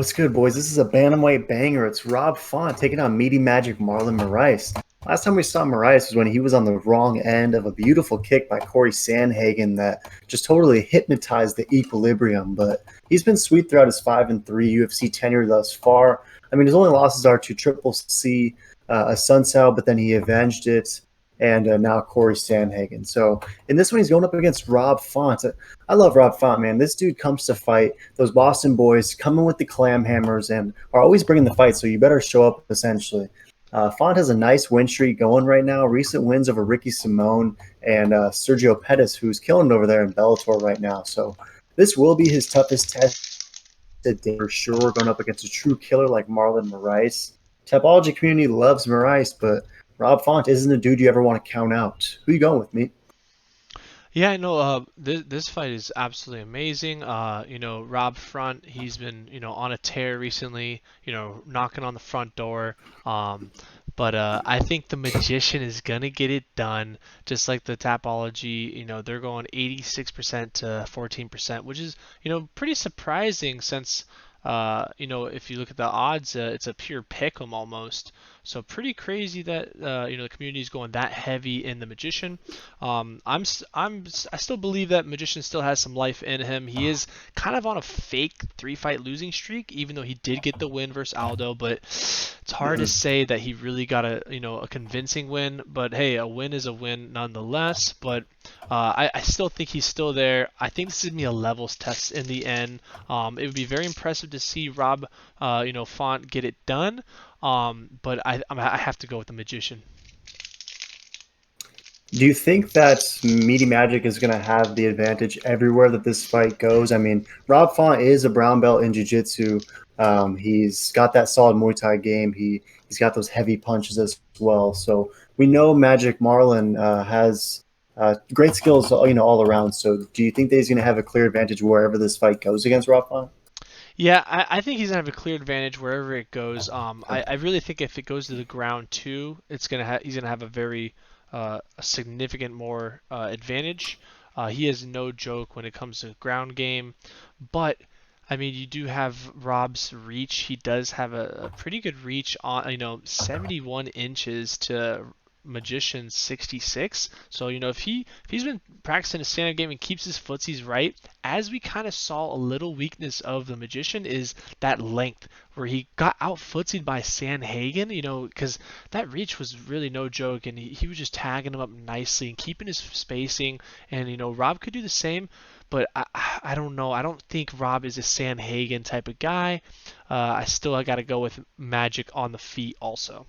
What's good, boys? This is a bantamweight banger. It's Rob Font taking on Meaty Magic Marlon Moraes. Last time we saw Moraes was when he was on the wrong end of a beautiful kick by Corey Sandhagen that just totally hypnotized the equilibrium. But he's been sweet throughout his 5-3 UFC tenure thus far. I mean, his only losses are to Triple C, a Sunsao, but then he avenged it, and now Corey Sandhagen. So in this one, he's going up against Rob Font. I love Rob Font, man. This dude comes to fight. Those Boston boys coming with the clam hammers and are always bringing the fight, so you better show up, essentially. Font has a nice win streak going right now. Recent wins over Ricky Simone and Sergio Pettis, who's killing it over there in Bellator right now. So this will be his toughest test today for sure, going up against a true killer like Marlon Moraes. Tapology community loves Moraes, but Rob Font isn't a dude you ever want to count out. Who you going with, me? Yeah, no, this fight is absolutely amazing. Rob Front, he's been, on a tear recently, knocking on the front door. But I think the Magician is gonna get it done, just like the Tapology. They're going 86% to 14%, which is, pretty surprising since, if you look at the odds, it's a pure pick 'em almost. So pretty crazy that the community is going that heavy in the Magician. I still believe that Magician still has some life in him. He is kind of on a fake three-fight losing streak, even though he did get the win versus Aldo. But it's hard to say that he really got a convincing win. But hey, a win is a win nonetheless. But I still think he's still there. I think this is gonna be a levels test in the end. It would be very impressive to see Rob, Font get it done. But I have to go with the Magician. Do you think that Meaty Magic is going to have the advantage everywhere that this fight goes? I mean, Rob Font is a brown belt in jiu-jitsu. He's got that solid Muay Thai game. He's got those heavy punches as well. So we know Magic Marlon has great skills, all around. So do you think that he's going to have a clear advantage wherever this fight goes against Rob Font? Yeah, I think he's gonna have a clear advantage wherever it goes. I really think if it goes to the ground too, he's gonna have a very a significant more advantage. He is no joke when it comes to ground game, but I mean you do have Rob's reach. He does have a pretty good reach on 71 inches to Magician's 66. So if he's been practicing his stand-up game and keeps his footsies right, as we kind of saw a little weakness of the Magician is that length where he got out footsied by Sandhagen, because that reach was really no joke, and he was just tagging him up nicely and keeping his spacing, and Rob could do the same. But I don't know. I don't think Rob is a Sandhagen type of guy. I got to go with Magic on the feet also.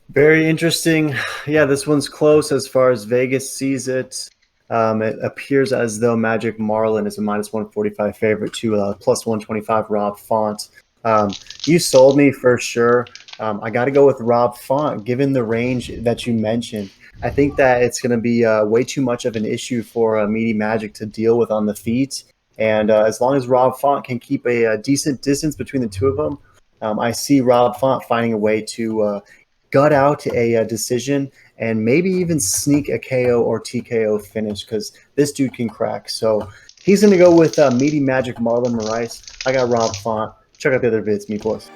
Very interesting. Yeah, this one's close as far as Vegas sees it. It appears as though Magic Marlin is a minus 145 favorite to plus 125 Rob Font. You sold me for sure. I got to go with Rob Font, given the range that you mentioned. I think that it's going to be way too much of an issue for Meaty Magic to deal with on the feet. And as long as Rob Font can keep a decent distance between the two of them, I see Rob Font finding a way to gut out a decision and maybe even sneak a KO or TKO finish because this dude can crack. So he's going to go with Meaty Magic Marlon Moraes. I got Rob Font. Check out the other vids, me boys.